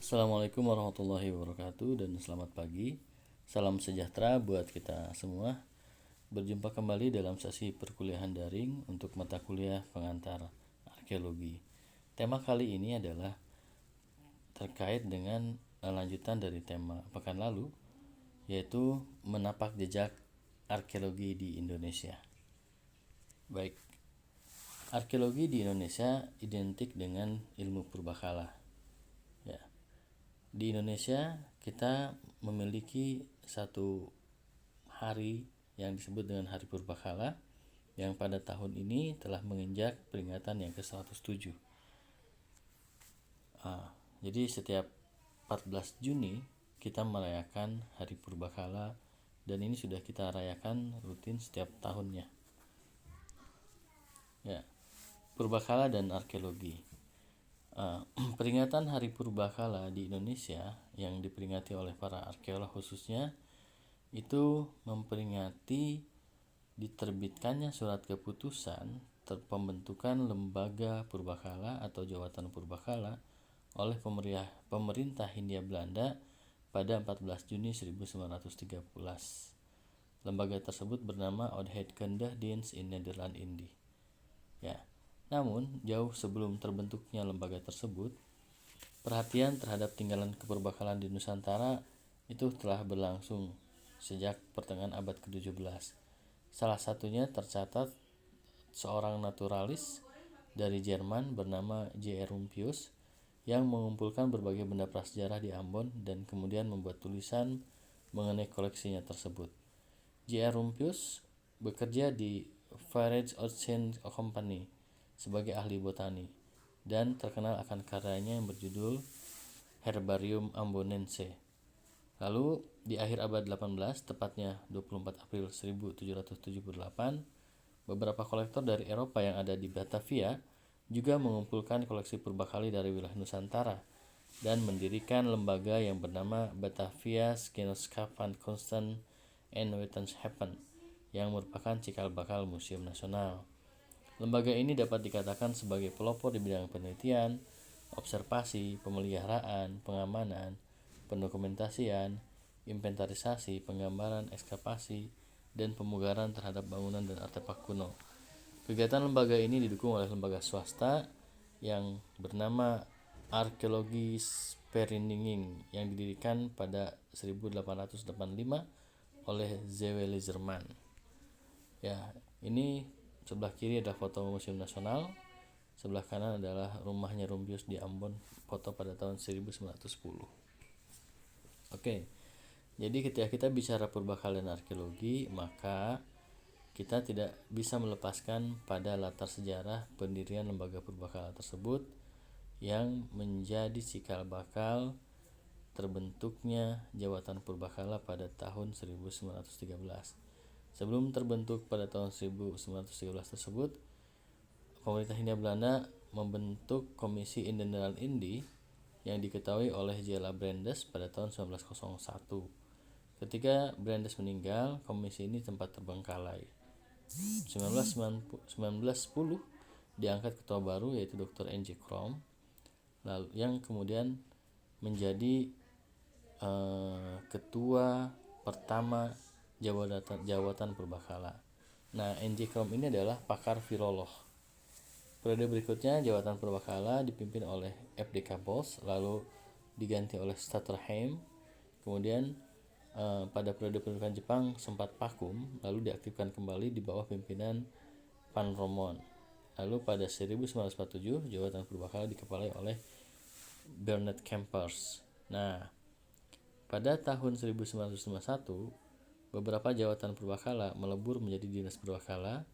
Assalamualaikum warahmatullahi wabarakatuh dan selamat pagi. Salam sejahtera buat kita semua. Berjumpa kembali dalam sesi perkuliahan daring untuk mata kuliah pengantar arkeologi. Tema kali ini adalah terkait dengan lanjutan dari tema pekan lalu, yaitu menapak jejak arkeologi di Indonesia. Baik, arkeologi di Indonesia identik dengan ilmu purbakala. Ya, di Indonesia kita memiliki satu hari yang disebut dengan Hari Purbakala yang pada tahun ini telah menginjak peringatan yang ke-107. Jadi setiap 14 Juni kita merayakan Hari Purbakala dan ini sudah kita rayakan rutin setiap tahunnya. Ya, Purbakala dan arkeologi. Peringatan Hari Purbakala di Indonesia yang diperingati oleh para arkeolog khususnya itu memperingati diterbitkannya surat keputusan pembentukan lembaga purbakala atau jawatan purbakala oleh pemerintah Hindia Belanda pada 14 Juni 1913. Lembaga tersebut bernama Oudheidkundigdienst in Nederland-Indië. Ya, namun jauh sebelum terbentuknya lembaga tersebut, perhatian terhadap tinggalan kepurbakalaan di Nusantara itu telah berlangsung sejak pertengahan abad ke-17. Salah satunya tercatat seorang naturalis dari Jerman bernama J.R. Rumpius yang mengumpulkan berbagai benda prasejarah di Ambon dan kemudian membuat tulisan mengenai koleksinya tersebut. J.R. Rumpius bekerja di Verenigde Company sebagai ahli botani dan terkenal akan karyanya yang berjudul Herbarium Ambonense. Lalu di akhir abad 18, tepatnya 24 April 1778, beberapa kolektor dari Eropa yang ada di Batavia juga mengumpulkan koleksi purbakali dari wilayah Nusantara dan mendirikan lembaga yang bernama Batavia's Genootschap van Kunsten en Wetenschappen yang merupakan cikal bakal Museum Nasional. Lembaga ini dapat dikatakan sebagai pelopor di bidang penelitian, observasi, pemeliharaan, pengamanan, pendokumentasian, inventarisasi, penggambaran, ekskavasi, dan pemugaran terhadap bangunan dan artefak kuno. Kegiatan lembaga ini didukung oleh lembaga swasta yang bernama Arkeologi Vereniging yang didirikan pada 1885 oleh Z.W. Lizerman. Ya, ini sebelah kiri adalah foto Museum Nasional, sebelah kanan adalah rumahnya Rumpius di Ambon, foto pada tahun 1910. Oke, jadi ketika kita bicara purbakala dan arkeologi, maka kita tidak bisa melepaskan pada latar sejarah pendirian lembaga purbakala tersebut yang menjadi cikal bakal terbentuknya jawatan purbakala pada tahun 1913. Sebelum terbentuk pada tahun 1913 tersebut, pemerintah Hindia Belanda membentuk Komisi in Nederland-Indië yang diketahui oleh J.L.A. Brandes pada tahun 1901. Ketika Brandes meninggal, komisi ini sempat terbengkalai. 1910 diangkat ketua baru yaitu Dr. N.J. Krom, lalu yang kemudian menjadi ketua pertama jawatan purbakala. Nah, N.J. Krom ini adalah pakar filolog. Periode berikutnya jawatan purbakala dipimpin oleh F.D.K. Bos, lalu diganti oleh Stutterheim. Kemudian pada periode pendudukan Jepang sempat vakum, lalu diaktifkan kembali di bawah pimpinan Van Romon. Lalu pada 1947 jawatan purbakala dikepalai oleh Bernard Kempers. Nah, pada tahun 1951 beberapa jawatan purbakala melebur menjadi dinas purbakala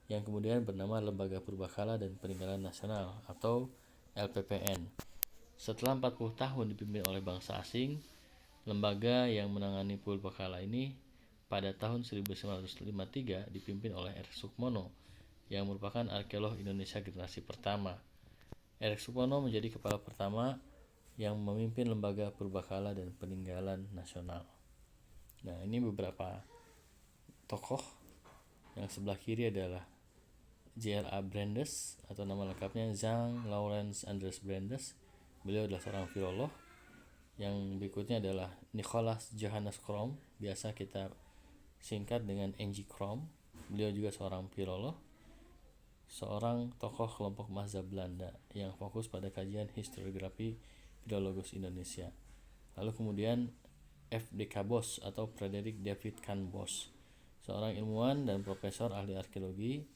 yang kemudian bernama Lembaga Purbakala dan Peninggalan Nasional atau LPPN. Setelah 40 tahun dipimpin oleh bangsa asing, lembaga yang menangani purbakala ini pada tahun 1953 dipimpin oleh R. Sukmono yang merupakan arkeolog Indonesia generasi pertama. R. Sukmono menjadi kepala pertama yang memimpin Lembaga Purbakala dan Peninggalan Nasional. Nah, ini beberapa tokoh. Yang sebelah kiri adalah J.L.A. Brandes atau nama lengkapnya Jean Laurens Andres Brandes. Beliau adalah seorang filolog. Yang berikutnya adalah Nicholas Johannes Crom, biasa kita singkat dengan NG Crom. Beliau juga seorang filolog, seorang tokoh kelompok mazhab Belanda yang fokus pada kajian historiografi filologus Indonesia. Lalu kemudian F.D.K. Bos atau Frederick David Kahn Bos, seorang ilmuwan dan profesor ahli arkeologi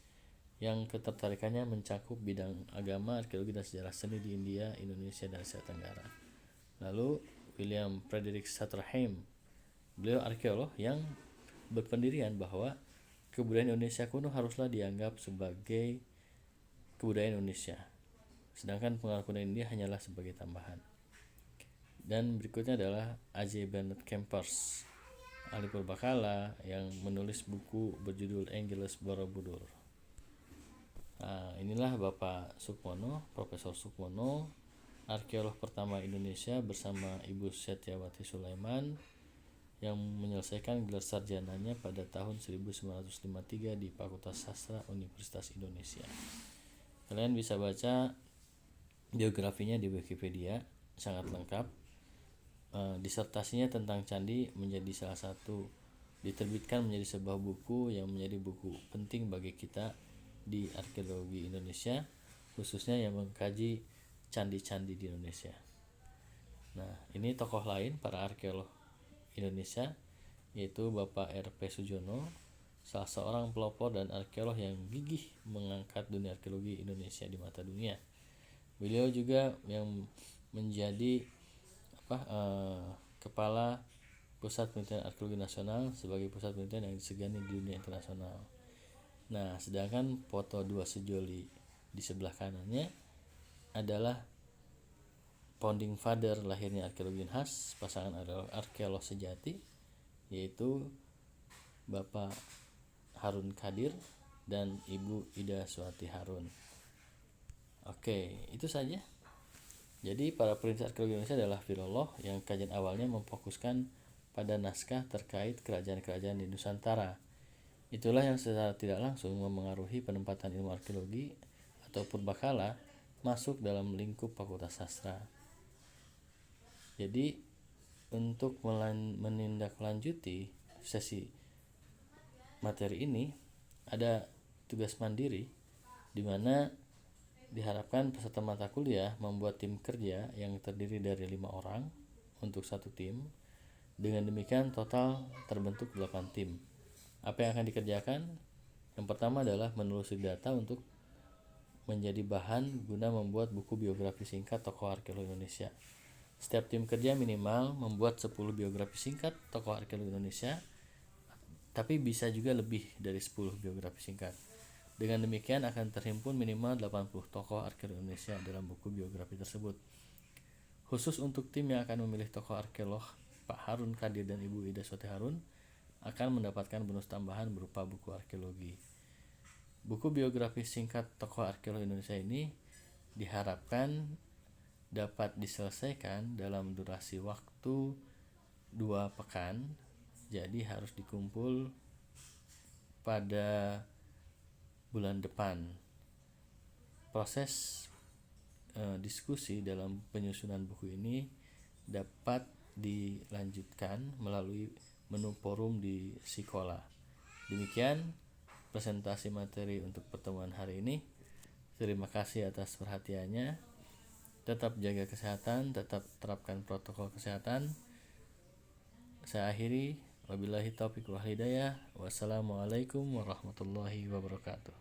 yang ketertarikannya mencakup bidang agama, arkeologi, dan sejarah seni di India, Indonesia, dan Asia Tenggara. Lalu William Frederick Sutherland, beliau arkeolog yang berpendirian bahwa kebudayaan Indonesia kuno haruslah dianggap sebagai kebudayaan Indonesia, sedangkan pengaruh kebudayaan India hanyalah sebagai tambahan. Dan berikutnya adalah A.J. Bernard Kempers, ahli purbakala yang menulis buku berjudul Angelus Borobudur. Nah, inilah Bapak Sukmono, Profesor Sukmono, arkeolog pertama Indonesia bersama Ibu Setyawati Sulaiman yang menyelesaikan gelar sarjananya pada tahun 1953 di Fakultas Sastra Universitas Indonesia. Kalian bisa baca biografinya di Wikipedia, sangat lengkap. Disertasinya tentang candi menjadi salah satu, diterbitkan menjadi sebuah buku yang menjadi buku penting bagi kita di arkeologi Indonesia, khususnya yang mengkaji candi-candi di Indonesia. Nah, ini tokoh lain para arkeolog Indonesia, yaitu Bapak R.P. Sujono, salah seorang pelopor dan arkeolog yang gigih mengangkat dunia arkeologi Indonesia di mata dunia. Beliau juga yang menjadi kepala Pusat Penelitian Arkeologi Nasional sebagai pusat penelitian yang disegani di dunia internasional. Nah, sedangkan foto dua sejoli di sebelah kanannya adalah founding father lahirnya arkeologi khas, pasangan arkeolog sejati, yaitu Bapak Harun Kadir dan Ibu Ida Suwati Harun. Oke, itu saja. Jadi para perintis arkeologi Indonesia adalah filolog yang kajian awalnya memfokuskan pada naskah terkait kerajaan-kerajaan di Nusantara. Itulah yang secara tidak langsung memengaruhi penempatan ilmu arkeologi atau purbakala masuk dalam lingkup Fakultas Sastra. Jadi untuk menindaklanjuti sesi materi ini ada tugas mandiri di mana diharapkan peserta mata kuliah membuat tim kerja yang terdiri dari 5 orang untuk satu tim. Dengan demikian total terbentuk 8 tim. Apa yang akan dikerjakan? Yang pertama adalah menelusuri data untuk menjadi bahan guna membuat buku biografi singkat tokoh arkeologi Indonesia. Setiap tim kerja minimal membuat 10 biografi singkat tokoh arkeologi Indonesia, tapi bisa juga lebih dari 10 biografi singkat. Dengan demikian akan terhimpun minimal 80 tokoh arkeolog Indonesia dalam buku biografi tersebut. Khusus untuk tim yang akan memilih tokoh arkeolog, Pak Harun Kadir dan Ibu Ida Suwati Harun akan mendapatkan bonus tambahan berupa buku arkeologi. Buku biografi singkat tokoh arkeolog Indonesia ini diharapkan dapat diselesaikan dalam durasi waktu 2 pekan, jadi harus dikumpul pada bulan depan. Proses diskusi dalam penyusunan buku ini dapat dilanjutkan melalui menu forum di Sikola. Demikian presentasi materi untuk pertemuan hari ini. Terima kasih atas perhatiannya. Tetap jaga kesehatan, tetap terapkan protokol kesehatan. Saya akhiri. Wabillahi taufiq wal hidayah. Wassalamualaikum warahmatullahi wabarakatuh.